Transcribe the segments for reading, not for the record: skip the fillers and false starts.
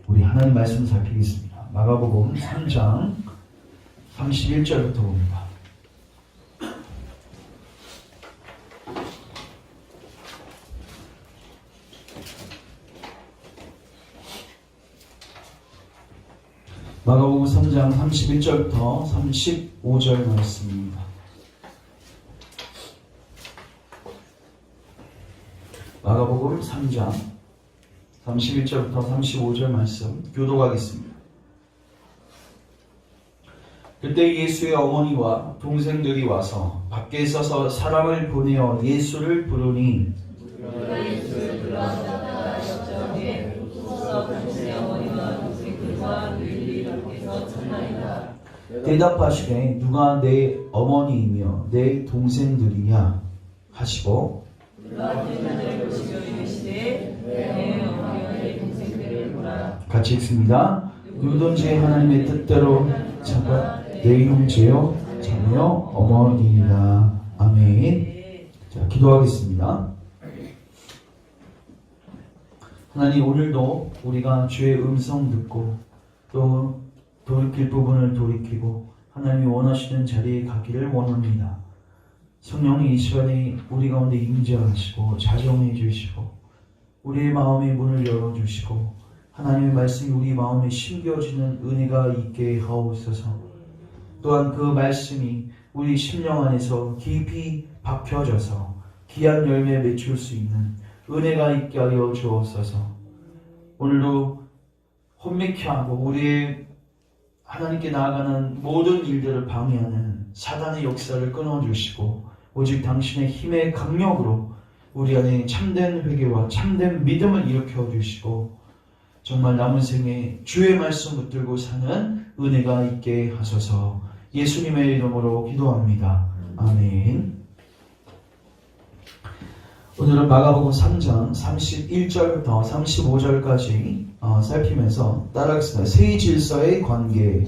우리 하나님 말씀 살피겠습니다. 마가복음 3장 31절부터 봅니다. 마가복음 3장 31절부터 35절 말씀입니다. 마가복음 3장 31절부터 35절 말씀 교독하겠습니다. 그때 예수의 어머니와 동생들이 와서 밖에 서서 사람을 보내어 예수를 부르니 예수를 불러다가 여자에게 웃어서 당신의 어머니와 동생들과 너희들이 밖에서 찾나이다. 대답하시되 누가 내 어머니이며 내 동생들이냐 하시고 같이 읽습니다. 누구든지 하나님의 뜻대로 자가 내 형제요 자녀 어머니이다. 아멘. 자, 기도하겠습니다. 하나님, 오늘도 우리가 주의 음성 듣고 또 돌이킬 부분을 돌이키고 하나님이 원하시는 자리에 가기를 원합니다. 성령이 이 시간에 우리 가운데 임재하시고 작용해 주시고 우리의 마음의 문을 열어주시고 하나님의 말씀이 우리 마음에 심겨지는 은혜가 있게 하옵소서. 또한 그 말씀이 우리 심령 안에서 깊이 박혀져서 귀한 열매 맺을 수 있는 은혜가 있게 하여 주옵소서. 오늘도 혼미케 하고 우리의 하나님께 나아가는 모든 일들을 방해하는 사단의 역사를 끊어주시고 오직 당신의 힘의 강력으로 우리 안에 참된 회개와 참된 믿음을 일으켜 주시고 정말 남은 생에 주의 말씀 붙들고 사는 은혜가 있게 하소서. 예수님의 이름으로 기도합니다. 아멘. 오늘은 마가복음 3장 31절부터 35절까지 살피면서 따라하겠습니다. 새 질서의 관계.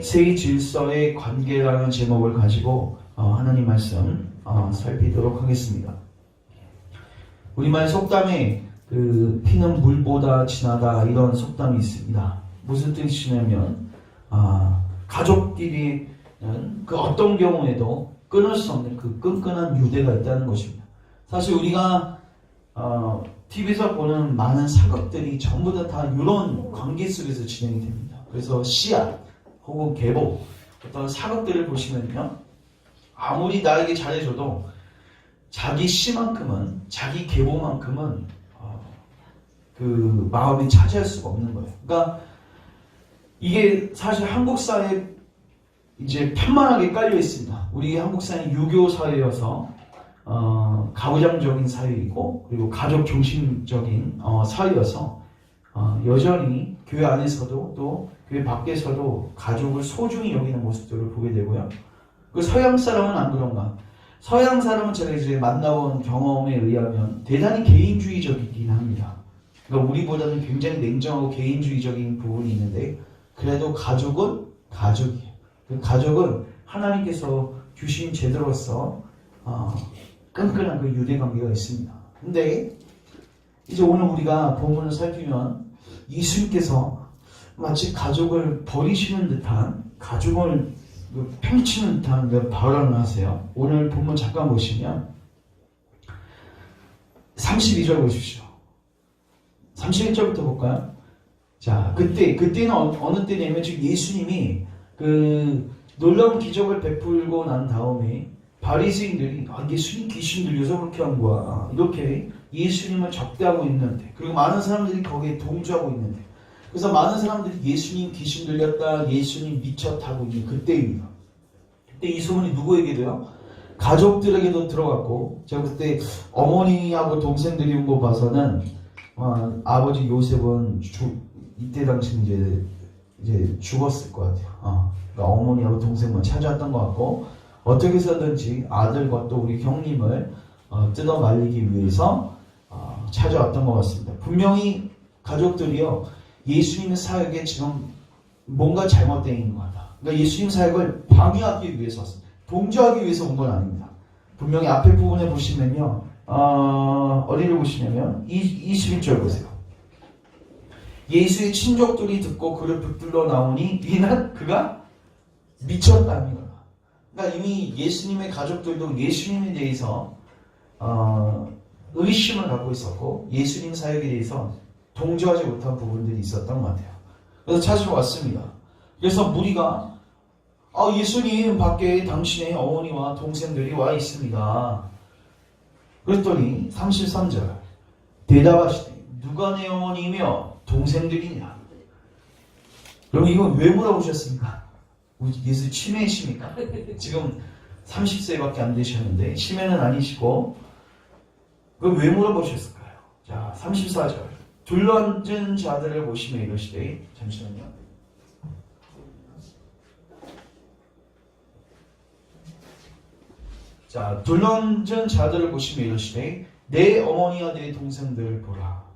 새 질서의 관계라는 제목을 가지고 하나님 말씀 살피도록 하겠습니다. 우리말 속담에 피는 물보다 진하다 이런 속담이 있습니다. 무슨 뜻이냐면 가족끼리는 그 어떤 경우에도 끊을 수 없는 그 끈끈한 유대가 있다는 것입니다. 사실 우리가 TV에서 보는 많은 사극들이 전부 다 이런 관계 속에서 진행이 됩니다. 그래서 씨앗 혹은 계보 어떤 사극들을 보시면요, 아무리 나에게 잘해줘도 자기 씨만큼은 자기 계보만큼은 그 마음이 차지할 수가 없는 거예요. 그러니까 이게 사실 한국 사회에 이제 편만하게 깔려 있습니다. 우리 한국 사회는 유교 사회여서 가부장적인 사회이고 그리고 가족 중심적인 사회여서 여전히 교회 안에서도 또 교회 밖에서도 가족을 소중히 여기는 모습들을 보게 되고요. 그 서양 사람은 안 그런가? 서양 사람은 제가 이제 만나본 경험에 의하면 대단히 개인주의적이긴 합니다. 그러니까 우리보다는 굉장히 냉정하고 개인주의적인 부분이 있는데 그래도 가족은 가족이에요. 그 가족은 하나님께서 주신 제도로서 끈끈한 그 유대관계가 있습니다. 근데 이제 오늘 우리가 본문을 살피면 예수님께서 마치 가족을 버리시는 듯한 가족을 팽치는 듯한 발언을 하세요. 오늘 본문 잠깐 보시면 32절 보십시오. 31절부터 볼까요? 자, 그때는 어느 때냐면 지금 예수님이 그 놀라운 기적을 베풀고 난 다음에 바리새인들이 예수님 귀신 들려서 그렇게 한 거야. 이렇게 예수님을 적대하고 있는데, 그리고 많은 사람들이 거기에 동조하고 있는데, 그래서 많은 사람들이 예수님 귀신 들렸다, 예수님 미쳤다고 있는 그때입니다. 그때 이 소문이 누구에게 돼요? 가족들에게도 들어갔고, 제가 그때 어머니하고 동생들이 온 거 봐서는 아버지 요셉은 이때 당시는 이제 죽었을 것 같아요. 그러니까 어머니하고 동생만 찾아왔던 것 같고, 어떻게 해서든지 아들과 또 우리 형님을 뜯어 말리기 위해서 찾아왔던 것 같습니다. 분명히 가족들이요, 예수님의 사역에 지금 뭔가 잘못되어 있는 것 같다. 그러니까 예수님 사역을 방해하기 위해서 왔습니다. 동조하기 위해서 온 건 아닙니다. 분명히 앞에 부분에 보시면요, 어디를 보시냐면 21절 보세요. 예수의 친족들이 듣고 그를 붙들러 나오니 이는 그가 미쳤답니다. 그러니까 이미 예수님의 가족들도 예수님에 대해서 의심을 갖고 있었고 예수님 사역에 대해서 동조하지 못한 부분들이 있었던 것 같아요. 그래서 찾으러 왔습니다. 그래서 무리가 예수님 밖에 당신의 어머니와 동생들이 와 있습니다. 그랬더니 33절 대답하시되 누가 내 어머니이며 동생들이냐? 그럼 이건 왜 물어보셨습니까? 예수 치매이십니까? 지금 30세밖에 안 되셨는데 치매는 아니시고 그럼 왜 물어보셨을까요? 자 34절 둘러앉은 자들을 보시며 이러시되 잠시만요. 자 둘러앉은 자들을 보시며 이러시되 내 어머니와 내 동생들을 보라.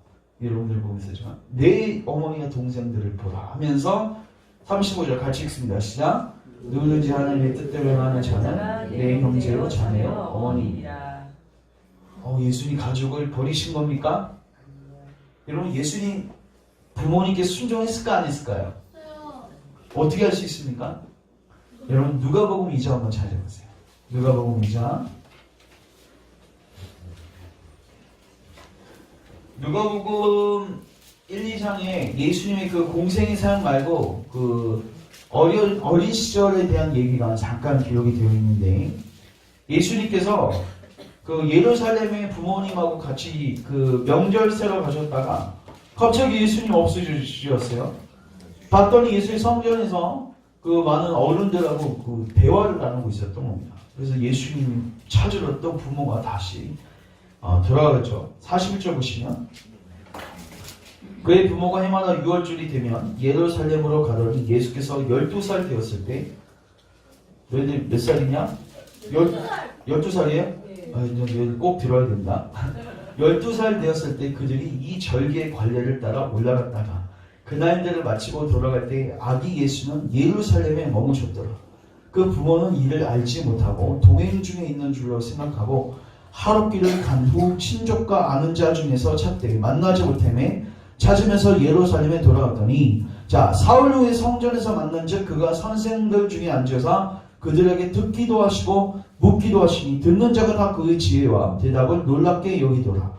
여러분들 보면서 내 어머니와 동생들을 보라 하면서 35절 같이 읽습니다. 시작. 누구든지 하나님의 뜻대로 행하는 자는 내 형제요 자매요 어머니이라. 예수님 가족을 버리신 겁니까? 여러분 예수님 부모님께 순종했을까 안 했을까요? 어떻게 할 수 있습니까? 여러분 누가복음 2장 한번 찾아보세요. 누가복음 2장. 누가복음 1, 2장에 예수님의 그 공생의 사역 말고 그 어린 시절에 대한 얘기가 잠깐 기록이 되어 있는데 예수님께서 그 예루살렘의 부모님하고 같이 그 명절 세러 가셨다가 갑자기 예수님 없어지셨어요. 봤더니 예수님 성전에서 그 많은 어른들하고 그 대화를 나누고 있었던 겁니다. 그래서 예수님 찾으러 또 부모가 다시 돌아가겠죠. 41절 보시면 그의 부모가 해마다 6월절이 되면 예루살렘으로 가더니 예수께서 12살 되었을 때 너희들 몇 살이냐? 12살이에요? 이제 꼭 들어야 된다. 12살 되었을 때 그들이 이 절기의 관례를 따라 올라갔다가 그날들을 마치고 돌아갈 때 아기 예수는 예루살렘에 머무셨더라. 그 부모는 이를 알지 못하고 동행 중에 있는 줄로 생각하고 하룻길을 간 후 친족과 아는 자 중에서 찾되 만나지 못하매 찾으면서 예루살렘에 돌아갔더니 자 사흘 후에 성전에서 만난즉 그가 선생들 중에 앉아서 그들에게 듣기도 하시고 묻기도 하시니 듣는 자가 다 그의 지혜와 대답을 놀랍게 여기더라.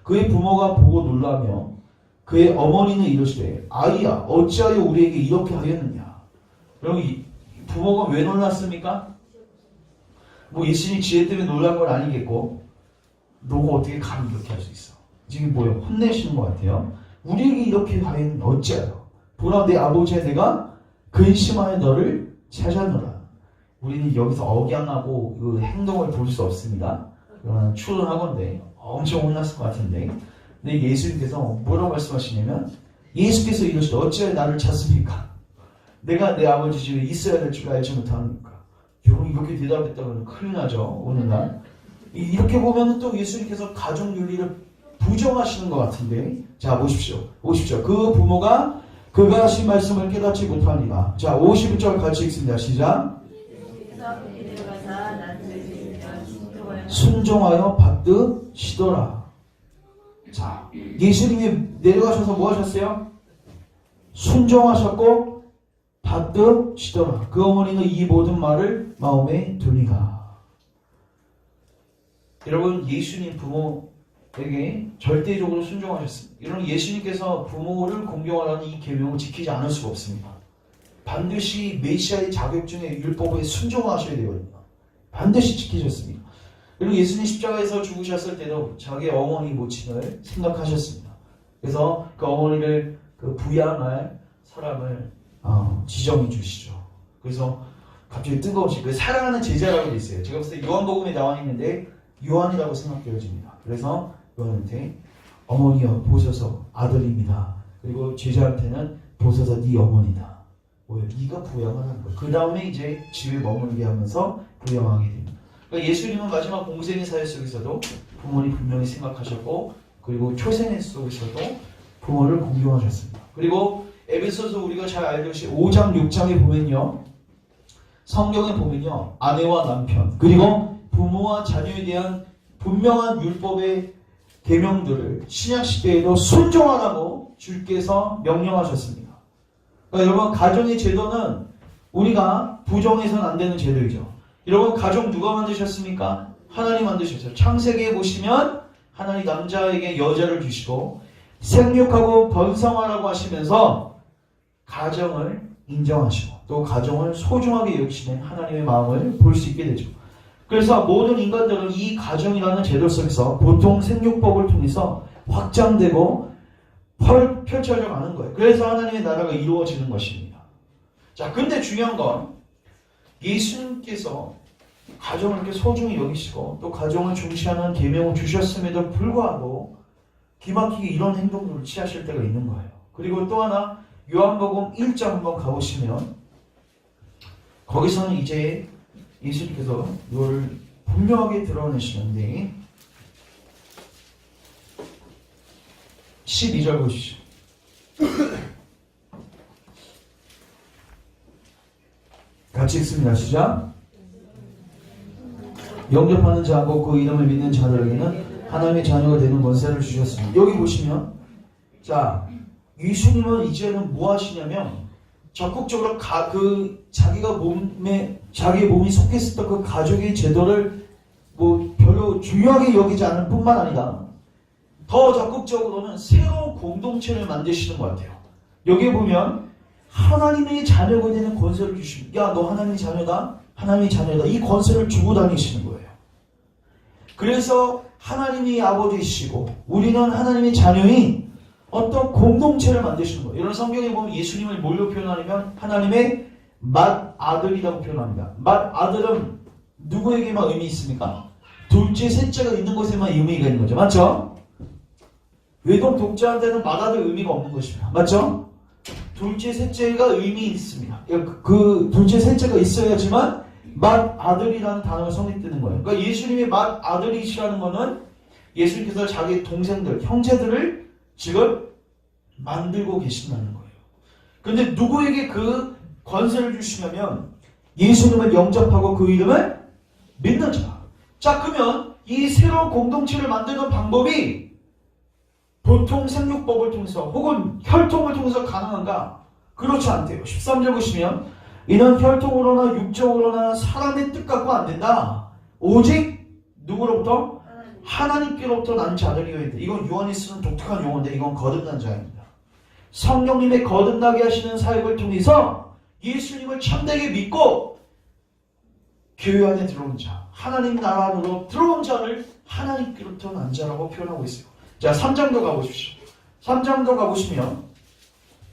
그의 부모가 보고 놀라며 그의 어머니는 이르시되 아이야 어찌하여 우리에게 이렇게 하였느냐. 여러분 부모가 왜 놀랐습니까? 뭐 예수님 지혜 때문에 놀란 건 아니겠고 너가 어떻게 감히 이렇게 할 수 있어. 지금 뭐예요? 혼내시는 것 같아요. 우리에게 이렇게 하면 어찌하여 보라 내 아버지의 내가 근심하여 너를 찾아노라. 우리는 여기서 억양하고 그 행동을 볼 수 없습니다. 그러나 추론하건대 엄청 혼났을 것 같은데 근데 예수님께서 뭐라고 말씀하시냐면 예수께서 이러시되 어찌하여 나를 찾습니까? 내가 내 아버지 집에 있어야 될 줄 알지 못합니까? 여러분 이렇게 대답했다면 큰일 나죠. 오늘날 이렇게 보면 또 예수님께서 가족 윤리를 부정하시는 것 같은데 자 보십시오. 그 부모가 그가 하신 말씀을 깨닫지 못하니라. 자 51절 같이 읽습니다. 시작. 순종하여 받드시더라. 자 예수님이 내려가셔서 뭐 하셨어요? 순종하셨고 받드시더라. 그 어머니는 이 모든 말을 마음에 두니라. 여러분 예수님 부모에게 절대적으로 순종하셨습니다. 여러분 예수님께서 부모를 공경하라는 이 계명을 지키지 않을 수가 없습니다. 반드시 메시아의 자격증에 율법에 순종하셔야 되거든요. 반드시 지키셨습니다. 그리고 예수님 십자가에서 죽으셨을 때도 자기 어머니 모친을 생각하셨습니다. 그래서 그 어머니를 그 부양할 사람을 지정해 주시죠. 그래서 갑자기 뜨거우시 그 사랑하는 제자라고 돼 있어요. 제가 봤을 때 요한복음에 나와 있는데 요한이라고 생각되어집니다. 그래서 요한한테 어머니여 보소서 아들입니다. 그리고 제자한테는 보소서 네 어머니다. 뭐예요? 네가 부양을 하는 거예요. 그 다음에 이제 집에 머물게 하면서 부양하게 됩니다. 그러니까 예수님은 마지막 공생의 사회 속에서도 부모님 분명히 생각하셨고 그리고 초생애 속에서도 부모를 공경하셨습니다. 그리고 에베소서 우리가 잘 알듯이 5장 6장에 보면요. 성경에 보면요. 아내와 남편 그리고 부모와 자녀에 대한 분명한 율법의 계명들을 신약 시대에도 순종하라고 주께서 명령하셨습니다. 그러니까 여러분 가정의 제도는 우리가 부정해서는 안 되는 제도이죠. 여러분 가정 누가 만드셨습니까? 하나님 만드셨어요. 창세기에 보시면 하나님 남자에게 여자를 주시고 생육하고 번성하라고 하시면서 가정을 인정하시고 또 가정을 소중하게 여기시는 하나님의 마음을 볼 수 있게 되죠. 그래서 모든 인간들은 이 가정이라는 제도 속에서 보통 생육법을 통해서 확장되고 펼쳐져 가는 거예요. 그래서 하나님의 나라가 이루어지는 것입니다. 자, 근데 중요한 건 예수님께서 가정을 이렇게 소중히 여기시고 또 가정을 중시하는 계명을 주셨음에도 불구하고 기막히게 이런 행동들을 취하실 때가 있는 거예요. 그리고 또 하나 요한복음 1장 한번 가보시면 거기서는 이제 예수님께서 이걸 분명하게 드러내시는데 12절 보시죠. 같이 읽습니다. 시작. 영접하는 자하고 그 이름을 믿는 자들에게는 하나님의 자녀가 되는 권세를 주셨습니다. 여기 보시면 자 예수님은 이제는 뭐 하시냐면 적극적으로 자기의 몸이 속했었던 그 가족의 제도를 뭐 별로 중요하게 여기지 않을 뿐만 아니라 더 적극적으로는 새로운 공동체를 만드시는 것 같아요. 여기 보면 하나님의 자녀가 되는 권세를 주십니다. 야, 너 하나님의 자녀다? 하나님의 자녀다. 이 권세를 주고 다니시는 거예요. 그래서 하나님이 아버지이시고 우리는 하나님의 자녀인 어떤 공동체를 만드시는 거예요. 이런 성경에 보면 예수님을 뭘로 표현하냐면 하나님의 맏아들이라고 표현합니다. 맏아들은 누구에게만 의미 있습니까? 둘째, 셋째가 있는 곳에만 의미가 있는 거죠. 맞죠? 외동 독자한테는 맏아들 의미가 없는 것입니다. 맞죠? 둘째, 셋째가 의미 있습니다. 그 둘째, 셋째가 있어야지만 맏아들이라는 단어가 성립되는 거예요. 그러니까 예수님의 맏아들이시라는 거는 예수님께서 자기 동생들, 형제들을 지금 만들고 계신다는 거예요. 그런데 누구에게 그 권세를 주시냐면 예수님을 영접하고 그 이름을 믿는 자. 자, 그러면 이 새로운 공동체를 만드는 방법이 보통 생육법을 통해서 혹은 혈통을 통해서 가능한가? 그렇지 않대요. 13절 보시면 이는 혈통으로나 육적으로나 사람의 뜻 갖고 안 된다. 오직 누구로부터? 하나님께로부터 난 자들이어야 돼. 이건 요한이 쓰는 독특한 용어인데 이건 거듭난 자입니다. 성령님의 거듭나게 하시는 사역을 통해서 예수님을 참되게 믿고 교회 안에 들어온 자, 하나님 나라로 들어온 자를 하나님께로부터 난 자라고 표현하고 있어요. 자, 3장도 가보십시오. 3장도 가보시면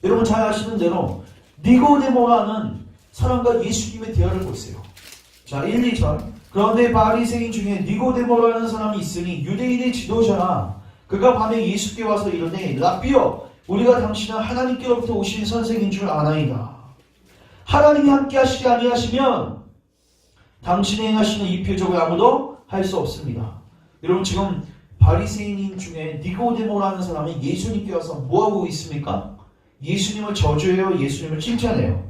여러분 잘 아시는 대로 니고데모라는 사람과 예수님의 대화를 보세요. 자, 1, 2절. 그런데 바리새인 중에 니고데모라는 사람이 있으니 유대인의 지도자라. 그가 밤에 예수께 와서 이르되 라삐여 우리가 당신은 하나님께로부터 오신 선생인 줄 아나이다. 하나님이 함께 하시지 아니하시면 당신이 행하시는 이 표적을 아무도 할 수 없습니다. 여러분 지금 바리새인 중에 니고데모라는 사람이 예수님께 와서 뭐하고 있습니까? 예수님을 저주해요? 예수님을 칭찬해요?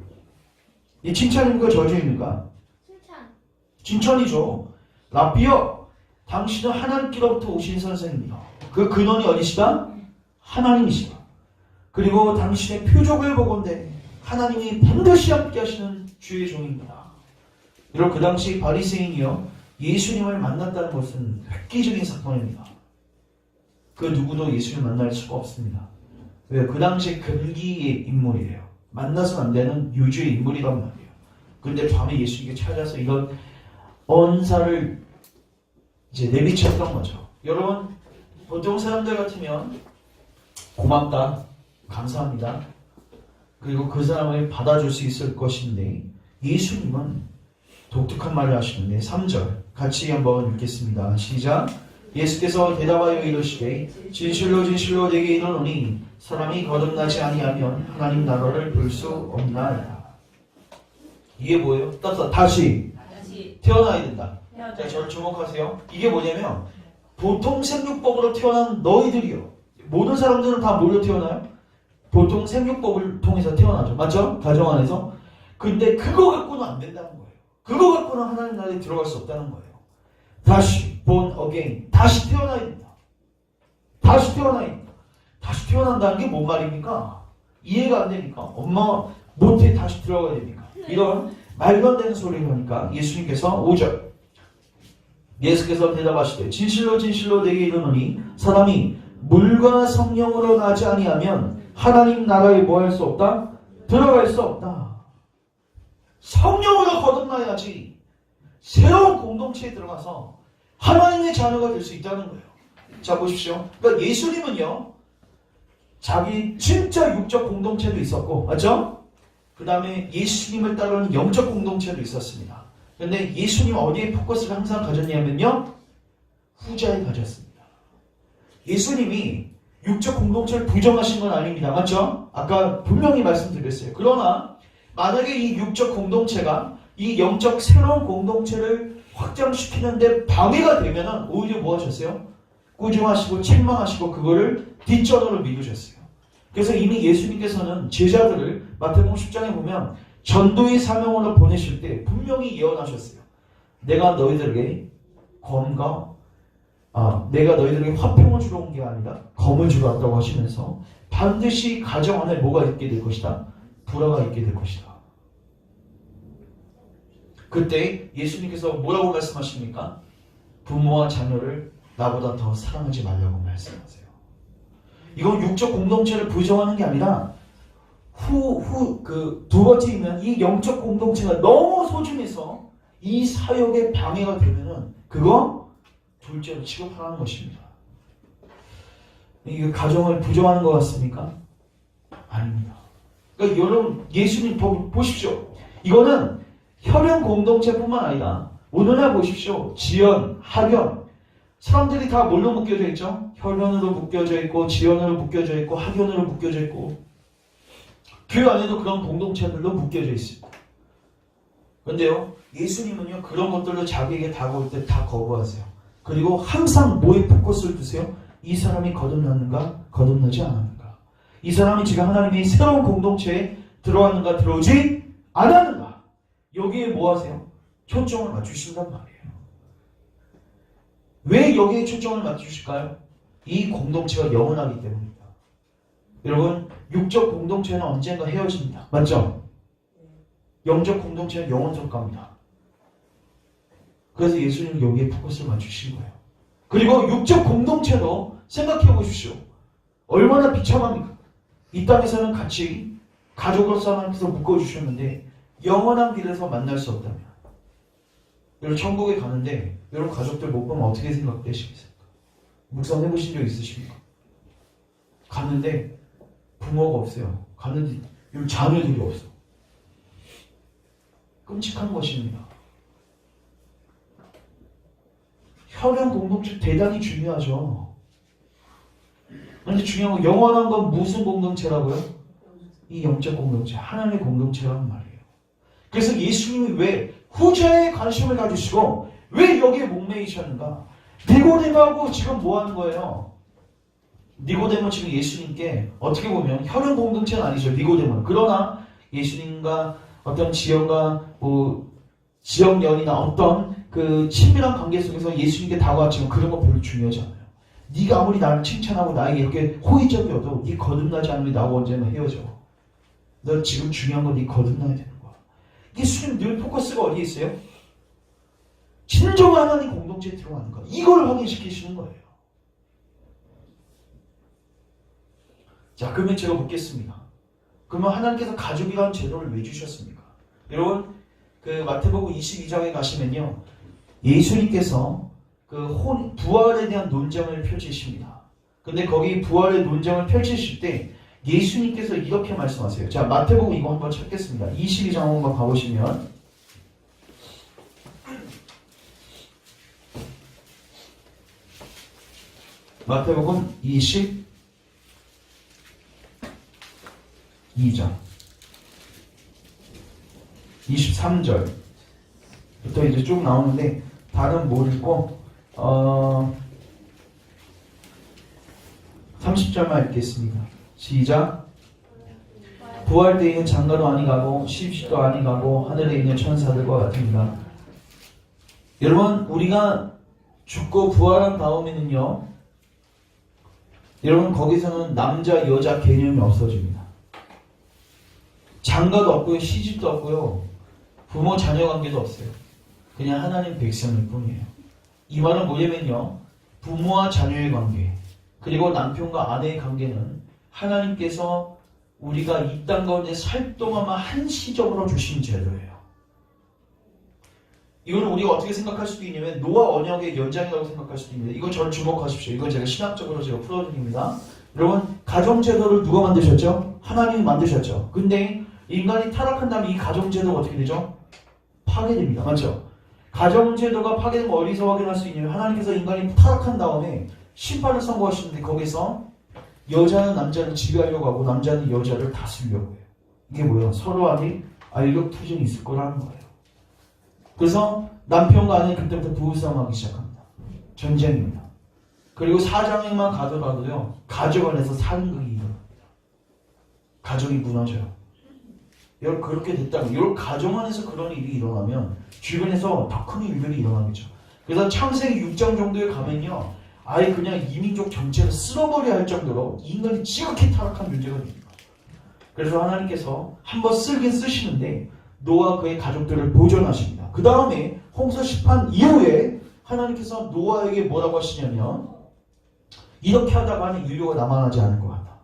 이 칭찬입니까? 저주입니까? 칭찬이죠. 라삐여 당신은 하나님께로부터 오신 선생입니다. 그 근원이 어디시다? 하나님이시다. 그리고 당신의 표적을 보건대 하나님이 반드시 함께 하시는 주의 종입니다. 여러분 그 당시 바리새인이요 예수님을 만났다는 것은 획기적인 사건입니다. 그 누구도 예수님을 만날 수가 없습니다. 왜요? 그 당시 금기의 인물이에요. 만나서는 안 되는 유주의 인물이란 말이에요. 그런데 밤에 예수님께 찾아서 이런 언사를 이제 내비쳤던 거죠. 여러분 보통 사람들 같으면 고맙다, 감사합니다. 그리고 그 사람을 받아줄 수 있을 것인데 예수님은 독특한 말을 하시는데 3절 같이 한번 읽겠습니다. 시작. 예수께서 대답하여 이르시되 진실로 진실로 내게 이르노니 사람이 거듭나지 아니하면 하나님 나라를 볼 수 없나이다. 이게 뭐예요? 다시 태어나야 된다. 자, 저를 주목하세요. 이게 뭐냐면 보통 생육법으로 태어난 너희들이요. 모든 사람들은 다 뭘로 태어나요? 보통 생육법을 통해서 태어나죠. 맞죠? 가정 안에서. 근데 그거 갖고는 안 된다는 거예요. 그거 갖고는 하나님 나라에 들어갈 수 없다는 거예요. 다시 born again. 다시 태어나야 된다. 다시 태어나니까. 다시 태어난다는 게 뭔 말입니까? 이해가 안 되니까. 엄마 모태에 다시 들어가야 됩니까? 이런 말도 안 되는 소리를 하니까 예수님께서 5절. 예수께서 대답하시되 진실로 진실로 내게 이르노니 사람이 물과 성령으로 나지 아니하면 하나님 나라에 뭐 할 수 없다? 들어갈 수 없다. 성령으로 거듭나야지 새로운 공동체에 들어가서 하나님의 자녀가 될 수 있다는 거예요. 자 보십시오. 그러니까 예수님은요. 자기 진짜 육적 공동체도 있었고 맞죠? 그 다음에 예수님을 따르는 영적 공동체도 있었습니다. 그런데 예수님 어디에 포커스를 항상 가졌냐면요. 후자에 가졌습니다. 예수님이 육적 공동체를 부정하신 건 아닙니다. 맞죠? 아까 분명히 말씀드렸어요. 그러나 만약에 이 육적 공동체가 이 영적 새로운 공동체를 확장시키는데 방해가 되면은 오히려 뭐 하셨어요? 꾸중하시고 책망하시고 그거를 뒷전으로 미루셨어요. 그래서 이미 예수님께서는 제자들을 마태복음 10장에 보면 전도의 사명으로 보내실 때 분명히 예언하셨어요. 내가 너희들에게 내가 너희들에게 화평을 주러 온 게 아니라 검을 주러 왔다고 하시면서 반드시 가정 안에 뭐가 있게 될 것이다? 불화가 있게 될 것이다. 그때 예수님께서 뭐라고 말씀하십니까? 부모와 자녀를 나보다 더 사랑하지 말라고 말씀하세요. 이건 육적 공동체를 부정하는 게 아니라 두 번째 있는 이 영적 공동체가 너무 소중해서 이 사역에 방해가 되면은 그거 둘째로 취급하라는 것입니다. 이게 가정을 부정하는 것 같습니까? 아닙니다. 그러니까 여러분 예수님 보십시오. 이거는 혈연 공동체뿐만 아니라 오늘날 보십시오. 지연, 학연 사람들이 다 뭘로 묶여져 있죠? 혈연으로 묶여져 있고 지연으로 묶여져 있고 학연으로 묶여져 있고 교회 안에도 그런 공동체들로 묶여져 있습니다. 그런데요 예수님은요 그런 것들로 자기에게 다가올 때 다 거부하세요. 그리고 항상 뭐에 포커스를 두세요? 이 사람이 거듭났는가? 거듭나지 않았는가? 이 사람이 지금 하나님의 새로운 공동체에 들어왔는가? 들어오지 않았는가? 여기에 뭐 하세요? 초점을 맞추신단 말이에요. 왜 여기에 초점을 맞추실까요? 이 공동체가 영원하기 때문입니다. 여러분 육적 공동체는 언젠가 헤어집니다. 맞죠? 영적 공동체는 영원적 갑니다. 그래서 예수님은 여기에 포커스를 맞추신 거예요. 그리고 육적 공동체도 생각해 보십시오. 얼마나 비참합니까? 이 땅에서는 같이 가족으로서 하나님께서 묶어주셨는데 영원한 길에서 만날 수 없다면 여러분 천국에 가는데 여러분 가족들 못 보면 어떻게 생각되시겠습니까? 묵상 해보신 적 있으십니까? 갔는데 부모가 없어요. 갔는데 여러분 자녀들이 없어. 끔찍한 것입니다. 혈연 공동체 대단히 중요하죠. 그런데 중요한 건 영원한 건 무슨 공동체라고요? 이 영적 공동체, 하나님의 공동체라는 말이에요. 그래서 예수님이 왜 후자에 관심을 가지시고 왜 여기에 목매이셨는가? 니고데모하고 지금 뭐 하는 거예요? 니고데모 지금 예수님께 어떻게 보면 혈연 공동체는 아니죠. 니고데모는. 그러나 예수님과 어떤 지연과 지역연이나 어떤 그 친밀한 관계 속에서 예수님께 다가왔지만 그런 거 별로 중요하지 않아요. 네가 아무리 나를 칭찬하고 나에게 이렇게 호의적이어도 네 거듭나지 않으면 나하고 언제나 헤어져. 너 지금 중요한 건 네 거듭나야 되는 거야. 예수님 늘 포커스가 어디에 있어요? 진정한 하나님 공동체에 들어가는 거. 이걸 확인시키시는 거예요. 자, 그러면 제가 묻겠습니다. 그러면 하나님께서 가족이라는 제도를 왜 주셨습니까? 여러분, 그 마태복음 22장에 가시면요. 예수님께서 그 부활에 대한 논쟁을 펼치십니다. 근데 거기 부활의 논쟁을 펼치실 때 예수님께서 이렇게 말씀하세요. 자, 마태복음 이거 한번 찾겠습니다. 22장 한번 가보시면 마태복음 22장 23절부터 이제 쭉 나오는데 다른 못 읽고 30절만 읽겠습니다. 시작. 부활 때에는 장가도 아니 가고 시집도 아니 가고 하늘에 있는 천사들과 같습니다. 여러분 우리가 죽고 부활한 다음에는요 여러분 거기서는 남자 여자 개념이 없어집니다. 장가도 없고요, 시집도 없고요, 부모 자녀 관계도 없어요. 그냥 하나님 백성일 뿐이에요. 이 말은 뭐냐면요, 부모와 자녀의 관계, 그리고 남편과 아내의 관계는 하나님께서 우리가 이 땅 가운데 살 동안만 한시적으로 주신 제도예요. 이거는 우리가 어떻게 생각할 수도 있냐면 노아 언약의 연장이라고 생각할 수도 있는데, 이건 저를 주목하십시오. 이건 제가 신학적으로 제가 풀어드립니다. 여러분, 가정제도를 누가 만드셨죠? 하나님이 만드셨죠. 근데 인간이 타락한 다음에 이 가정제도가 어떻게 되죠? 파괴됩니다. 맞죠? 가정제도가 파괴된 거 어디서 확인할 수 있냐면, 하나님께서 인간이 타락한 다음에 심판을 선고하시는데 거기서 여자는 남자를 지배하려고 하고 남자는 여자를 다스리려고 해요. 이게 뭐예요? 서로 안에 알력투쟁이 있을 거라는 거예요. 그래서 남편과 아내는 그때부터 부부싸움하기 시작합니다. 전쟁입니다. 그리고 사장에만 가더라도요, 가족 안에서 살인극이 일어납니다. 가족이 무너져요. 여러분, 그렇게 됐다면, 여러분 가정 안에서 그런 일이 일어나면 주변에서 더 큰 일들이 일어나겠죠. 그래서 창세기 6장 정도에 가면요, 아예 그냥 이민족 전체를 쓸어버려야 할 정도로 인간이 지극히 타락한 문제가 됩니다. 그래서 하나님께서 한번 쓰긴 쓰시는데 노아와 그의 가족들을 보존하십니다. 그 다음에 홍수 심판 이후에 하나님께서 노아에게 뭐라고 하시냐면, 이렇게 하다가는 인류가 남아나지 않을 것 같다.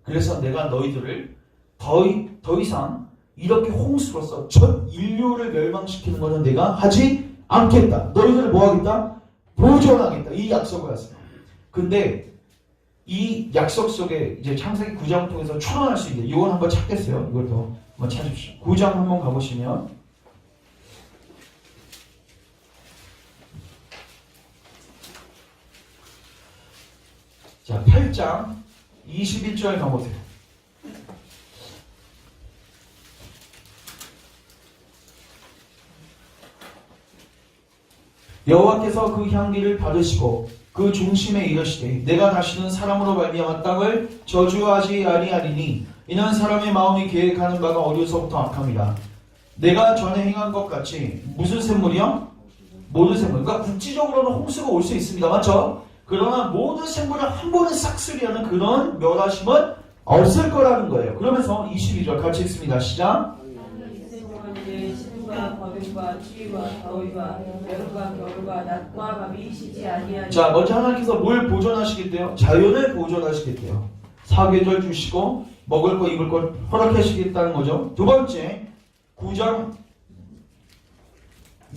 그래서 내가 너희들을 더 이상 이렇게 홍수로서 전 인류를 멸망시키는 것은 내가 하지 않겠다. 너희들을 뭐 하겠다? 보존하겠다. 이 약속을 했어요. 근데 이 약속 속에 이제 창세기 9장을 통해서 추론할 수 있는데, 이건 한번 찾겠어요. 이것도 한번 찾으십시오. 9장 한번 가보시면, 자, 8장 21절 가보세요. 여호와께서 그 향기를 받으시고 그 중심에 이르시되, 내가 다시는 사람으로 말미암아 땅을 저주하지 아니하리니 이는 사람의 마음이 계획하는 바가 어려서부터 악함이라. 내가 전에 행한 것 같이 무슨 샘물이요? 모든 샘물. 그러니까 국지적으로는 홍수가 올 수 있습니다. 맞죠? 그러나 모든 생물을 한 번에 싹쓸이하는 그런 멸하심은 없을 거라는 거예요. 그러면서 22절 같이 읽습니다. 시작. 거름과 추위와 더위와 여름과 겨울과 낮과 밤이 쉬지 아니하니. 자, 먼저 하나님께서 뭘 보존하시겠대요? 자연을 보존하시겠대요. 사계절 주시고 먹을 거 입을 거 허락하시겠다는 거죠. 두 번째, 9장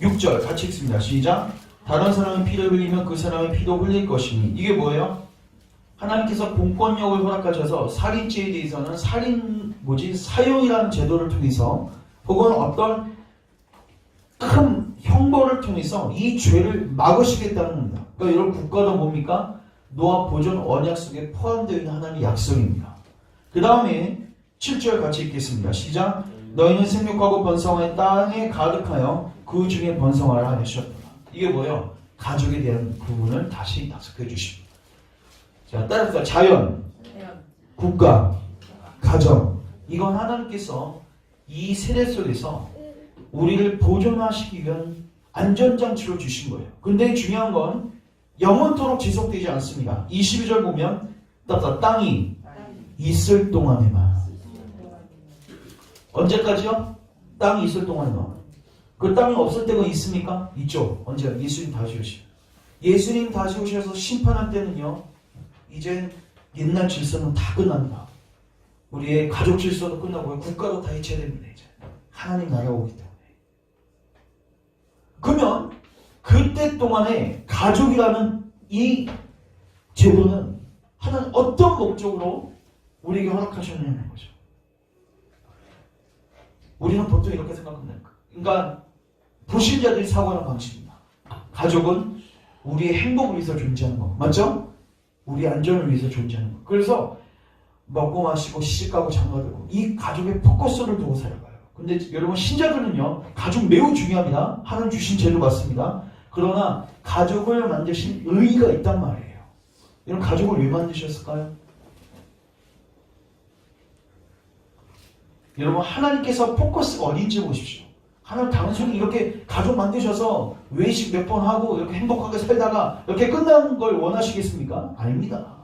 6절 같이 읽습니다. 시작. 다른 사람의 피를 흘리면 그 사람의 피도 흘릴 것이니. 이게 뭐예요? 하나님께서 공권력을 허락하셔서 살인죄에 대해서는 사형이라는 제도를 통해서, 혹은 어떤 큰 형벌을 통해서 이 죄를 막으시겠다는 겁니다. 그러니까 여러분, 국가도 뭡니까? 노아 보존 언약 속에 포함되어 있는 하나님의 약속입니다. 그 다음에 7절 같이 읽겠습니다. 시작. 너희는 생육하고 번성하여 땅에 가득하여 그 중에 번성하라 하셨더라. 이게 뭐예요? 가족에 대한 부분을 다시 약속해 주십니다. 자, 따라서 자연, 국가, 가정, 이건 하나님께서 이 세대 속에서 우리를 보존하시기 위한 안전장치로 주신 거예요. 근데 중요한 건 영원토록 지속되지 않습니다. 22절 보면 땅이 있을 동안에만. 언제까지요? 땅이 있을 동안에만. 그 땅이 없을 때가 있습니까? 있죠. 언제? 예수님 다시 오시죠. 예수님 다시 오셔서 심판할 때는요, 이제 옛날 질서는 다 끝납니다. 우리의 가족 질서도 끝나고요, 국가도 다 해체됩니다. 이제 하나님 나라가 오기 때문에. 그러면 그때 동안에 가족이라는 이 제도는 하나님 어떤 목적으로 우리에게 허락하셨냐는 거죠. 우리는 보통 이렇게 생각합니다. 그러니까 불신자들이 사고하는 방식입니다. 가족은 우리의 행복을 위해서 존재하는 거, 맞죠? 우리 안전을 위해서 존재하는 거. 그래서 먹고 마시고 시집가고 장가들고 이 가족의 포커스를 두고 살아가요. 근데 여러분, 신자들은요, 가족 매우 중요합니다. 하나님 주신 제도 맞습니다. 그러나 가족을 만드신 의의가 있단 말이에요. 여러분, 가족을 왜 만드셨을까요? 여러분, 하나님께서 포커스가 어딘지 보십시오. 하나님 단순히 이렇게 가족 만드셔서 외식 몇 번 하고 이렇게 행복하게 살다가 이렇게 끝나는 걸 원하시겠습니까? 아닙니다.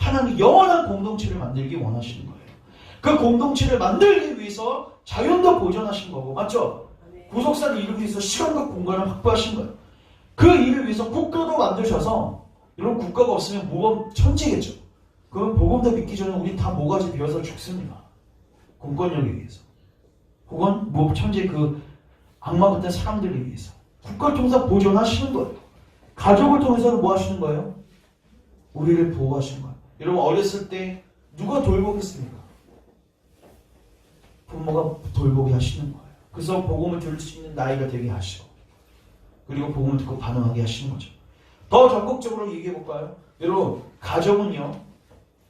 하나님 영원한 공동체를 만들기 원하시는 거예요. 그 공동체를 만들기 위해서 자연도 보존하신 거고, 맞죠? 구속사를 이루기 위해서 시간과 공간을 확보하신 거예요. 그 일을 위해서 국가도 만드셔서, 이런 국가가 없으면 모범 천지겠죠. 그럼 복음도 믿기 전에 우리 다 모가지 비어서 죽습니다. 공권력에 의해서. 혹은 뭐 천재 그 악마 같은 사람들에 의해서. 국가를 통해서 보존하시는 거예요. 가족을 통해서는 뭐 하시는 거예요? 우리를 보호하시는 거예요. 여러분 어렸을 때 누가 돌보겠습니까? 부모가 돌보게 하시는 거예요. 그래서 복음을 들을 수 있는 나이가 되게 하시고, 그리고 복음을 듣고 반응하게 하시는 거죠. 더 적극적으로 얘기해 볼까요? 여러분 가정은요,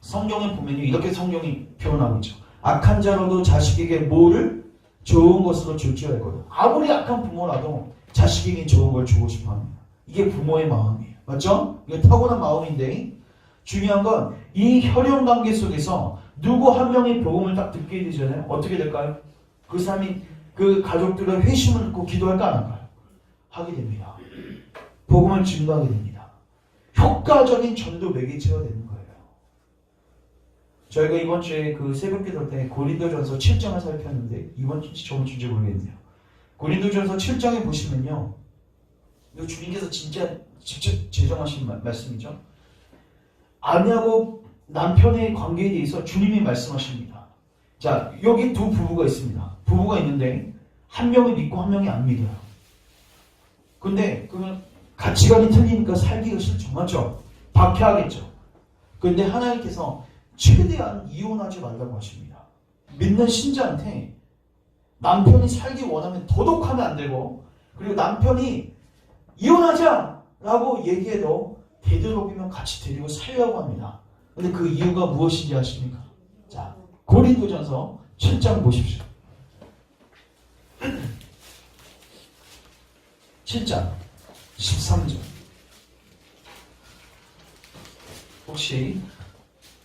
성경에 보면요 이렇게 성경이 표현하고 있죠. 악한 자로도 자식에게 뭐를? 좋은 것으로 줄 줄 알거든. 아무리 악한 부모라도 자식에게 좋은 걸 주고 싶어 합니다. 이게 부모의 마음이에요. 맞죠? 이게 타고난 마음인데, 중요한 건 이 혈연 관계 속에서 누구 한 명이 복음을 딱 듣게 되잖아요. 어떻게 될까요? 그 사람이 그 가족들의 회심을 듣고 기도할까 안 할까요? 하게 됩니다. 복음을 증거하게 됩니다. 효과적인 전도 매개체가 되는 거예요. 저희가 이번 주에 그 새벽 기도 때 고린도전서 7장을 살폈는데, 이번 주인지 저번 주인지 모르겠네요. 고린도전서 7장에 보시면요, 이거 주님께서 진짜 직접 제정하신 말씀이죠. 아내하고 남편의 관계에 대해서 주님이 말씀하십니다. 자, 여기 두 부부가 있습니다. 부부가 있는데 한 명이 믿고 한 명이 안 믿어요. 근데 그러면 가치관이 틀리니까 살기가 싫죠. 맞죠? 박해하겠죠. 근데 하나님께서 최대한 이혼하지 말라고 하십니다. 믿는 신자한테 남편이 살기 원하면 도덕하면 안 되고, 그리고 남편이 이혼하자라고 얘기해도 되도록이면 같이 데리고 살려고 합니다. 근데 그 이유가 무엇인지 아십니까? 자, 고린도전서 7장 보십시오. 7장 13절. 혹시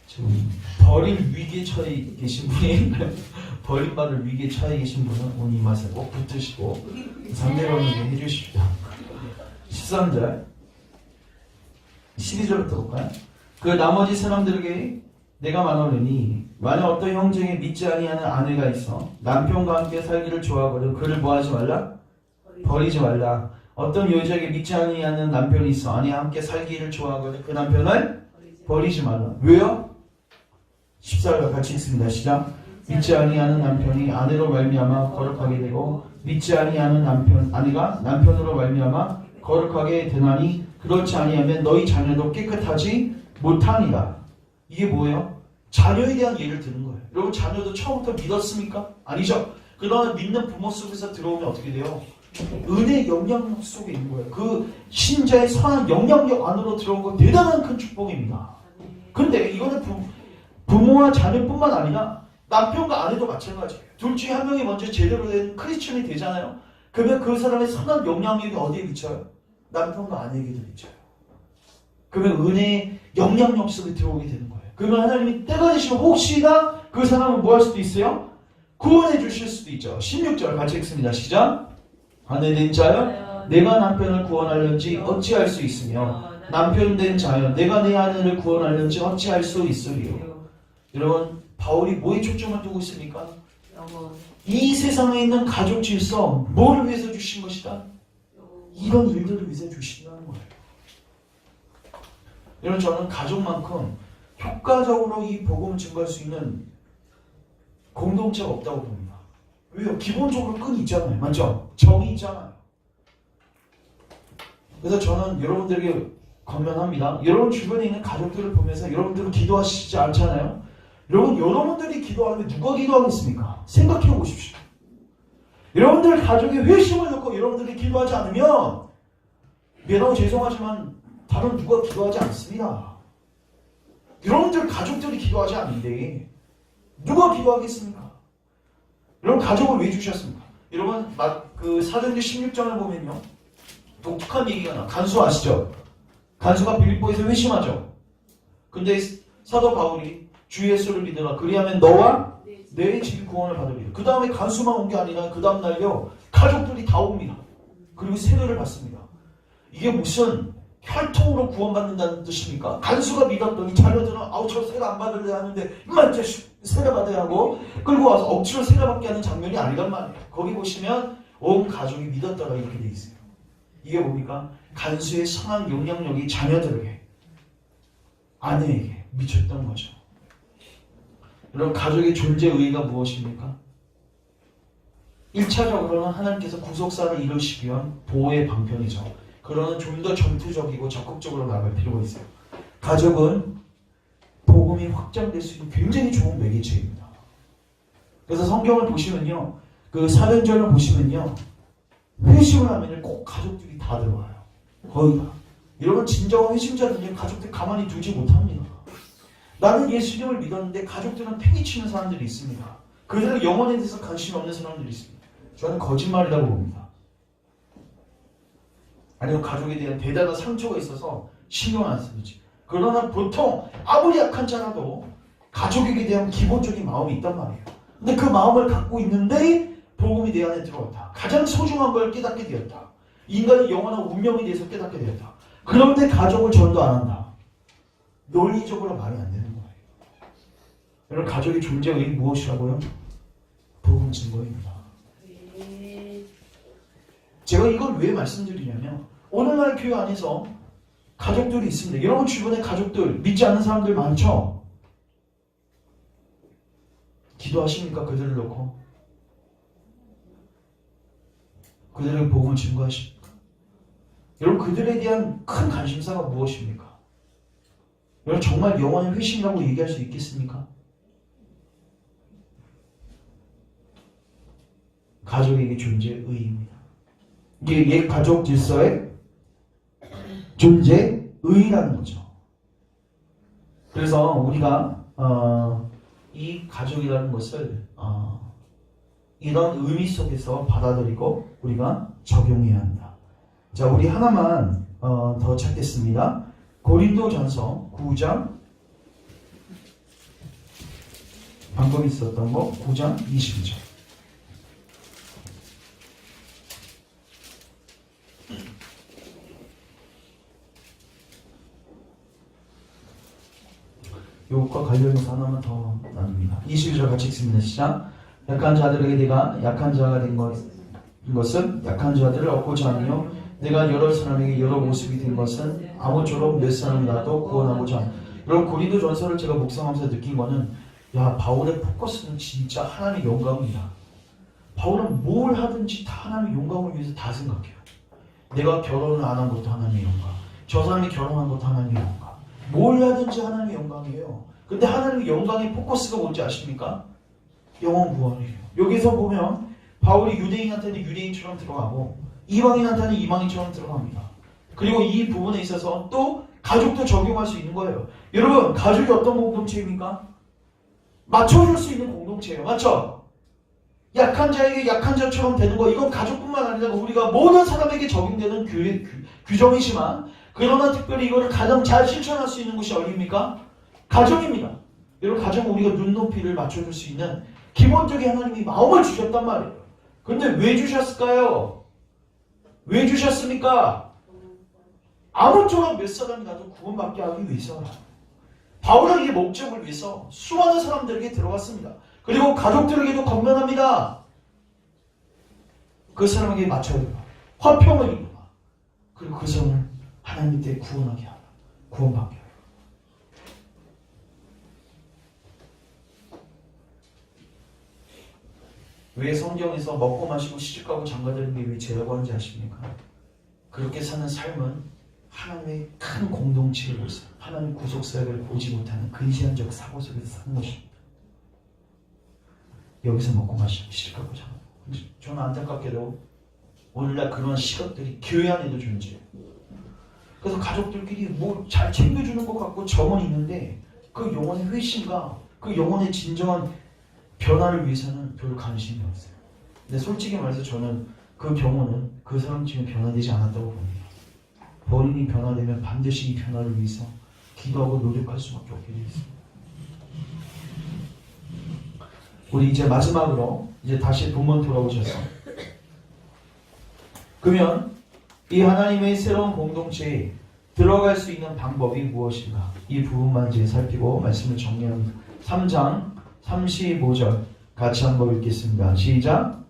지금 버릴 위기에 처해 계신 분이 버림받을 위기에 처해 계신 분은 오늘 이 맛에 꼭 붙으시고 상대방에게 해주십시오. 13절 12절부터 볼까요? 그 나머지 사람들에게 내가 말하노니 만약 어떤 형제에게 믿지 아니하는 아내가 있어 남편과 함께 살기를 좋아하거든 그를 뭐하지 말라? 버리지 말라. 어떤 여자에게 믿지 아니하는 남편이 있어 아내와 함께 살기를 좋아하거든 그 남편을 버리지 말라. 왜요? 14절 같이 읽습니다. 시작. 믿지 아니하는 남편이 아내로 말미암아 거룩하게 되고 믿지 아니하는 아내가 남편으로 말미암아 거룩하게 되나니 그렇지 아니하면 너희 자녀도 깨끗하지 못하니라. 이게 뭐예요? 자녀에 대한 예를 드는 거예요. 여러분 자녀도 처음부터 믿었습니까? 아니죠. 그러나 믿는 부모 속에서 들어오면 어떻게 돼요? 은혜 영향력 속에 있는 거예요. 그 신자의 선한 영향력 안으로 들어온 건 대단한 큰 축복입니다. 근데 이거는 부모와 자녀뿐만 아니라 남편과 아내도 마찬가지예요. 둘 중에 한 명이 먼저 제대로 된 크리스천이 되잖아요. 그러면 그 사람의 선한 영향력이 어디에 미쳐요? 남편과 아내에게도 미쳐요. 그러면 은혜의 영향력 속에 들어오게 되는 거예요. 그러면 하나님이 때가 되시면 혹시나 그 사람은 뭐 할 수도 있어요? 구원해 주실 수도 있죠. 16절 같이 읽습니다. 시작. 아내 된 자여 내가 남편을 구원하려는지 어찌할 수 있으며 남편 된 자여 내가 내 아내를 구원하려는지 어찌할 수 있으리요. 여러분 바울이 뭐에 초점을 두고 있습니까? 이 세상에 있는 가족 질서 뭐를 위해서 주신 것이다? 이런 일들을 위해서 주신다는 거예요. 여러분 저는 가족만큼 효과적으로 이 복음을 증거할 수 있는 공동체가 없다고 봅니다. 왜요? 기본적으로 끈이 있잖아요. 맞죠? 정이 있잖아요. 그래서 저는 여러분들에게 권면합니다. 여러분 주변에 있는 가족들을 보면서 여러분들은 기도하시지 않잖아요. 여러분들이 기도하면 누가 기도하겠습니까? 생각해 보십시오. 여러분들 가족의 회심을 넣고 여러분들이 기도하지 않으면 미안하고 죄송하지만 다른 누가 기도하지 않습니다. 여러분들 가족들이 기도하지 않는데 누가 기도하겠습니까? 여러분 가족을 왜 주셨습니까? 여러분 그 사도행전 16장을 보면요 독특한 얘기가 나. 간수 아시죠? 간수가 빌립보에서 회심하죠. 근데 사도 바울이 주 예수를 믿으라 그리하면 너와 내 집이 구원을 받으리라. 그 다음에 간수만 온 게 아니라 그 다음 날요 가족들이 다 옵니다. 그리고 세례를 받습니다. 이게 무슨 혈통으로 구원받는다는 뜻입니까? 간수가 믿었더니 자녀들은 아우 저 세례 안 받을래 하는데 임마 이제 세례 받아야 하고 끌고 와서 억지로 세례 받게 하는 장면이 아니란 말이에요. 거기 보시면 온 가족이 믿었다가 이렇게 돼 있어요. 이게 뭡니까? 간수의 선한 영향력이 자녀들에게, 아내에게 미쳤던 거죠. 여러분, 가족의 존재 의의가 무엇입니까? 1차적으로는 하나님께서 구속사를 이루시기 위한 보호의 방편이죠. 그러나 좀 더 전투적이고 적극적으로 나갈 필요가 있어요. 가족은 복음이 확장될 수 있는 굉장히 좋은 매개체입니다. 그래서 성경을 보시면요, 그 사도행전을 보시면요, 회심을 하면 꼭 가족들이 다 들어와요. 거의 다. 여러분, 진정한 회심자들은 가족들 가만히 두지 못합니다. 나는 예수님을 믿었는데 가족들은 패기치는 사람들이 있습니다. 그들은 영혼에 대해서 관심이 없는 사람들이 있습니다. 저는 거짓말이라고 봅니다. 아니면 가족에 대한 대단한 상처가 있어서 신경 안 쓰지. 그러나 보통 아무리 약한 자라도 가족에게 대한 기본적인 마음이 있단 말이에요. 근데 그 마음을 갖고 있는데 복음이 내 안에 들어왔다. 가장 소중한 걸 깨닫게 되었다. 인간의 영원한 운명에 대해서 깨닫게 되었다. 그런데 가족을 전도 안 한다. 논리적으로 말이 안 되는 거예요. 여러분, 가족의 존재의 무엇이라고요? 복음 증거입니다. 제가 이걸 왜 말씀드리냐면, 오늘날 교회 안에서 가족들이 있습니다. 여러분 주변에 가족들, 믿지 않는 사람들 많죠? 기도하십니까? 그들을 놓고 그들에게 복음을 증거하십니까? 여러분, 그들에 대한 큰 관심사가 무엇입니까? 여러분, 정말 영원의 회심이라고 얘기할 수 있겠습니까? 가족에게 존재의 의의입니다. 이게 옛 가족 질서의 존재 의의라는 거죠. 그래서 우리가 이 가족이라는 것을 이런 의미 속에서 받아들이고 우리가 적용해야 한다. 자, 우리 하나만 더 찾겠습니다. 고린도전서 9장, 방금 있었던 거 9장 22절. 이것과 관련해서 하나만 더 나눕니다. 22절 같이 읽습니다. 시작. 약한 자들에게 내가 약한 자가 된 것은 약한 자들을 얻고자 하며 내가 여러 사람에게 여러 모습이 된 것은 아무쪼록 몇 사람이라도 구원하고자 하며. 여러분, 고린도 전서를 제가 묵상하면서 느낀 거는, 야, 바울의 포커스는 진짜 하나님의 영광입니다. 바울은 뭘 하든지 다 하나님의 영광을 위해서 다 생각해요. 내가 결혼을 안 한 것도 하나님의 영광, 저 사람이 결혼한 것도 하나님의 영광, 뭘 하든지 하나님의 영광이에요. 근데 하나님의 영광의 포커스가 뭔지 아십니까? 영혼 구원이에요. 여기서 보면 바울이 유대인한테는 유대인처럼 들어가고 이방인한테는 이방인처럼 들어갑니다. 그리고 이 부분에 있어서 또 가족도 적용할 수 있는 거예요. 여러분, 가족이 어떤 공동체입니까? 맞춰줄 수 있는 공동체예요. 맞죠? 약한 자에게 약한 자처럼 되는 거, 이건 가족뿐만 아니라 우리가 모든 사람에게 적용되는 규정이지만, 그러나 특별히 이거를 가장 잘 실천할 수 있는 곳이 어디입니까? 가정입니다. 여러분, 가정은 우리가 눈높이를 맞춰줄 수 있는 기본적인 하나님이 마음을 주셨단 말이에요. 그런데 왜 주셨을까요? 왜 주셨습니까? 아무쪼록 몇 사람이라도 구원받게 하기 위해서. 바울은 이 목적을 위해서 수많은 사람들에게 들어갔습니다. 그리고 가족들에게도 건면합니다. 그 사람에게 맞춰야 돼요. 화평을 이루라. 그리고 그 사람을 하나님 밑에 구원하게 하라. 구원받게 하라. 왜 성경에서 먹고 마시고 시집가고 장가드는 게 왜 죄라고 하는지 아십니까? 그렇게 사는 삶은 하나님의 큰 공동체를 보세요. 하나님 구속사역을 보지 못하는 근시안적 사고 속에서 사는 것입니다. 여기서 먹고 마시고 시집가고 장가드는. 저는 안타깝게도 오늘날 그런 시각들이 교회 안에도 존재해요. 그래서 가족들끼리 뭐 잘 챙겨주는 것 같고 정은 있는데 그 영혼의 회심과 그 영혼의 진정한 변화를 위해서는 별 관심이 없어요. 근데 솔직히 말해서 저는 그 경우는 그 사람 지금 변화되지 않았다고 봅니다. 본인이 변화되면 반드시 이 변화를 위해서 기도하고 노력할 수밖에 없게 되어 있습니다. 우리 이제 마지막으로 이제 다시 본문 돌아오셔서, 그러면 이 하나님의 새로운 공동체에 들어갈 수 있는 방법이 무엇인가? 이 부분만 이제 살피고 말씀을 정리합니다. 3장 35절 같이 한번 읽겠습니다. 시작.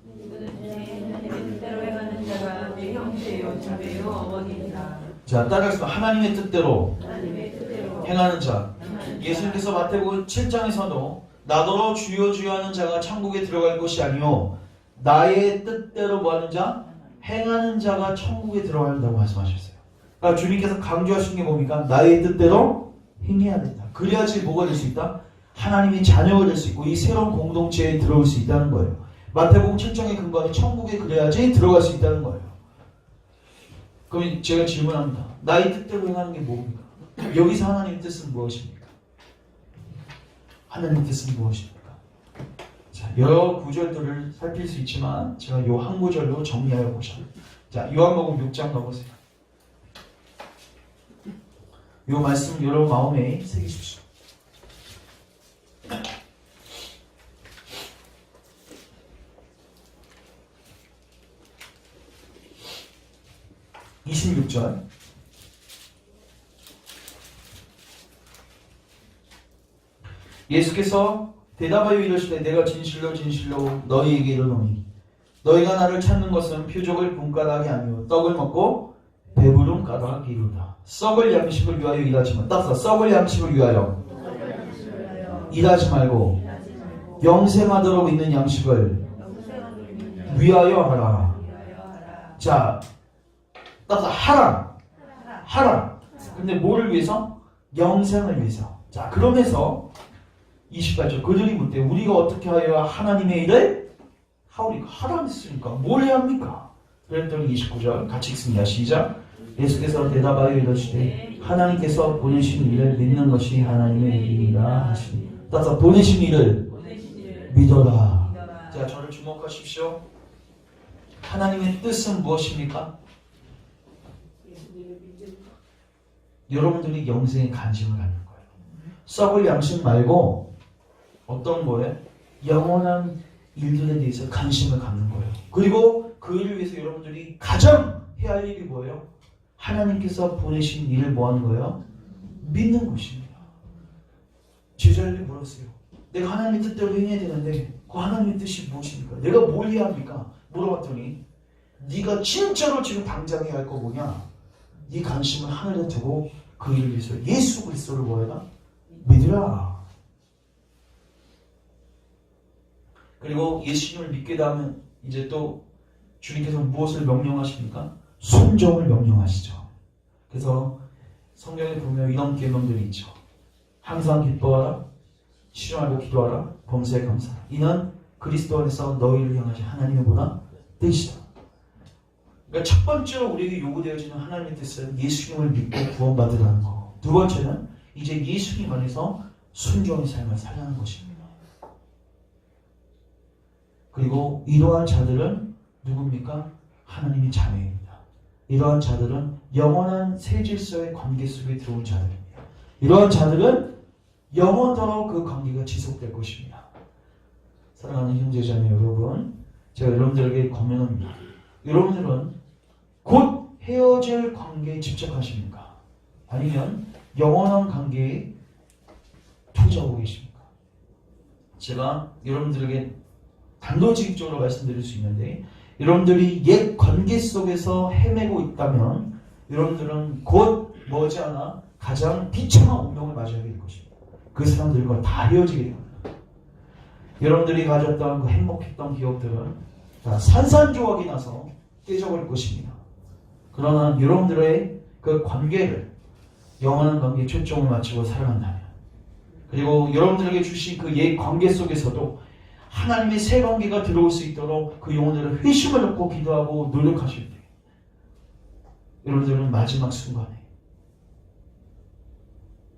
하나님의 뜻대로 행하는 자가 내 형제요 자매요 어머니이다. 자, 따라서 하나님의 뜻대로 하나님의 뜻대로 행하는 자. 예수님께서 마태복음 7장에서도 나더러 주여 주여 하는 자가 천국에 들어갈 것이 아니요 나의 뜻대로 뭐하는 자? 행하는 자가 천국에 들어간다고 말씀하셨어요. 그러니까 주님께서 강조하신 게 뭡니까? 나의 뜻대로 행해야 된다. 그래야지 뭐가 될 수 있다? 하나님의 자녀가 될 수 있고 이 새로운 공동체에 들어올 수 있다는 거예요. 마태복음 7장의 근거는 천국에 그래야지 들어갈 수 있다는 거예요. 그럼 제가 질문합니다. 나의 뜻대로 행하는 게 뭡니까? 여기서 하나님의 뜻은 무엇입니까? 하나님의 뜻은 무엇입니까? 자, 여러 구절들을 살필 수 있지만 제가 요 한 구절로 정리하여 보자. 자, 요한복음 6장 넘으세요. 요 말씀 여러분 마음에 새기십시오. (26절) 예수께서 대답하여 이르시되 내가 진실로 진실로 너희에게 이르노니 너희가 나를 찾는 것은 표적을 본 까닭이 아니요 떡을 먹고 배부름 까닭이로다. 썩을 양식을 위하여 일하지 마. 따서 썩을 양식을 위하여 일하지 말고 영생하도록 있는 양식을 위하여 하라. 자, 따서 하라. 근데 뭐를 위해서? 영생을 위해서. 자, 그러면서 28절 그들이 묻되 우리가 어떻게 하여 하나님의 일을 하오리까? 하라 했으니까 뭘 해야 합니까? 그랬더니 29절 같이 읽습니다. 시작. 예수께서 대답하여 이르시되 하나님께서 보내신 일을 믿는 것이 하나님의 일이라 하시니 따라서 보내신 일을 믿어라. 자, 저를 주목하십시오. 하나님의 뜻은 무엇입니까? 여러분들이 영생에 관심을 갖는 거예요. 썩을 양식 말고 어떤 거예요? 영원한 일들에 대해서 관심을 갖는 거예요. 그리고 그 일을 위해서 여러분들이 가장 해야 할 일이 뭐예요? 하나님께서 보내신 일을 뭐 하는 거예요? 믿는 것입니다. 제자들이 물었어요. 내가 하나님의 뜻대로 행해야 되는데 그 하나님의 뜻이 무엇입니까? 내가 뭘 해야 합니까? 물어봤더니 네가 진짜로 지금 당장 해야 할 거 뭐냐? 네 관심을 하늘에 두고 그 일을 위해서 예수 그리스도를 뭐해라? 믿으라. 그리고 예수님을 믿게 되면 이제 또 주님께서 무엇을 명령하십니까? 순종을 명령하시죠. 그래서 성경에 보면 이런 계명들이 있죠. 항상 기뻐하라, 시종하고 기도하라, 범사에 감사하라. 이는 그리스도 안에서 너희를 향하신 하나님의 보다 뜻이다. 그러니까 첫 번째로 우리에게 요구되어지는 하나님의 뜻은 예수님을 믿고 구원받으라는 거. 두 번째는 이제 예수님 안에서 순종의 삶을 살라는 것입니다. 그리고 이러한 자들은 누굽니까? 하나님의 자녀입니다. 이러한 자들은 영원한 새 질서의 관계 속에 들어온 자들입니다. 이러한 자들은 영원토록 그 관계가 지속될 것입니다. 사랑하는 형제자매 여러분, 제가 여러분들에게 권면합니다. 여러분들은 곧 헤어질 관계에 집착하십니까? 아니면 영원한 관계에 투자하고 계십니까? 제가 여러분들에게 단도직입적으로 말씀드릴 수 있는데 여러분들이 옛 관계 속에서 헤매고 있다면 여러분들은 곧 머지않아 가장 비참한 운명을 맞이하게 될 것입니다. 그 사람들과 다 헤어지게 됩니다. 여러분들이 가졌던 그 행복했던 기억들은 다 산산조각이 나서 깨져버릴 것입니다. 그러나 여러분들의 그 관계를 영원한 관계에 초점을 맞추고 살아간다면 그리고 여러분들에게 주신 그 옛 관계 속에서도 하나님의 새 관계가 들어올 수 있도록 그 영혼들을 회심을 넣고 기도하고 노력하실 때 여러분들은 마지막 순간에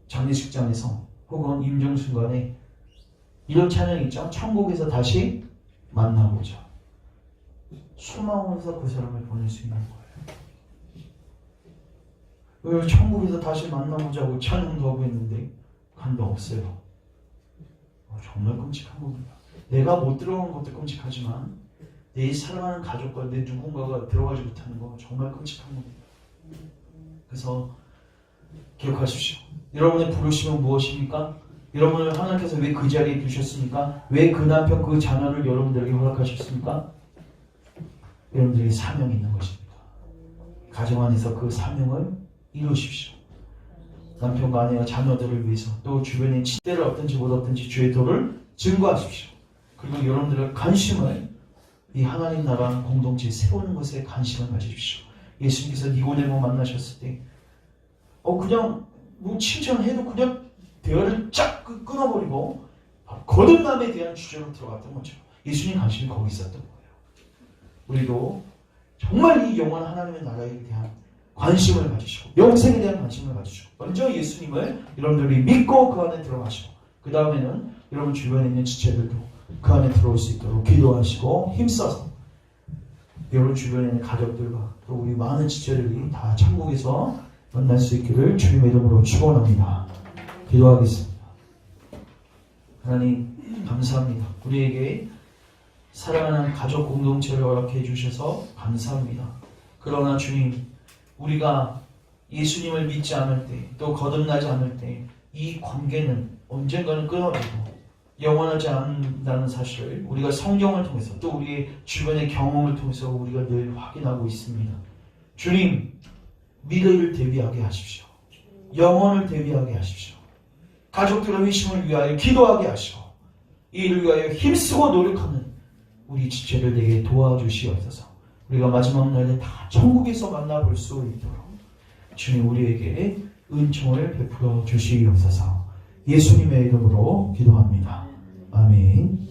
장례식장에서 혹은 임종 순간에 이런 찬양이 있죠. 천국에서 다시 만나보자. 소망으로서 그 사람을 보낼 수 있는 거예요. 왜 천국에서 다시 만나보자고 찬양도 하고 있는데 간도 없어요. 정말 끔찍한 겁니다. 내가 못 들어간 것도 끔찍하지만 내 사랑하는 가족과 내 누군가가 들어가지 못하는 거 정말 끔찍한 겁니다. 그래서 기억하십시오. 여러분의 부르심은 무엇입니까? 여러분을 하나님께서 왜 그 자리에 두셨습니까? 왜 그 남편, 그 자녀를 여러분들에게 허락하셨습니까? 여러분들이 사명이 있는 것입니다. 가정 안에서 그 사명을 이루십시오. 남편과 아내와 자녀들을 위해서, 또 주변에 때를 얻든지 못 얻든지 주의 도를 증거하십시오. 그리고 여러분들의 관심을 이 하나님 나라 공동체에 세우는 것에 관심을 가지십시오. 예수님께서 니고데모 만나셨을 때 그냥 뭐 칭찬해도 그냥 대화를 쫙 끊어버리고 거듭남에 대한 주제로 들어갔던 거죠. 예수님 관심이 거기 있었던 거예요. 우리도 정말 이 영원한 하나님의 나라에 대한 관심을 가지시고 영생에 대한 관심을 가지시고 먼저 예수님을 여러분들이 믿고 그 안에 들어가시고 그 다음에는 여러분 주변에 있는 지체들도 그 안에 들어올 수 있도록 기도하시고 힘써서 여러분 주변에 있는 가족들과 또 우리 많은 지체들이 다 천국에서 만날 수 있기를 주님의 이름으로 축원합니다. 기도하겠습니다. 하나님 감사합니다. 우리에게 사랑하는 가족 공동체를 허락해 주셔서 감사합니다. 그러나 주님, 우리가 예수님을 믿지 않을 때, 또 거듭나지 않을 때 이 관계는 언젠가는 끊어지고 영원하지 않는다는 사실을 우리가 성경을 통해서 또 우리의 주변의 경험을 통해서 우리가 늘 확인하고 있습니다. 주님, 미래를 대비하게 하십시오. 영혼을 대비하게 하십시오. 가족들의 회심을 위하여 기도하게 하시고 이를 위하여 힘쓰고 노력하는 우리 지체를 내게 도와주시옵소서. 우리가 마지막 날에 다 천국에서 만나볼 수 있도록 주님 우리에게 은총을 베풀어 주시옵소서. 예수님의 이름으로 기도합니다. 아멘.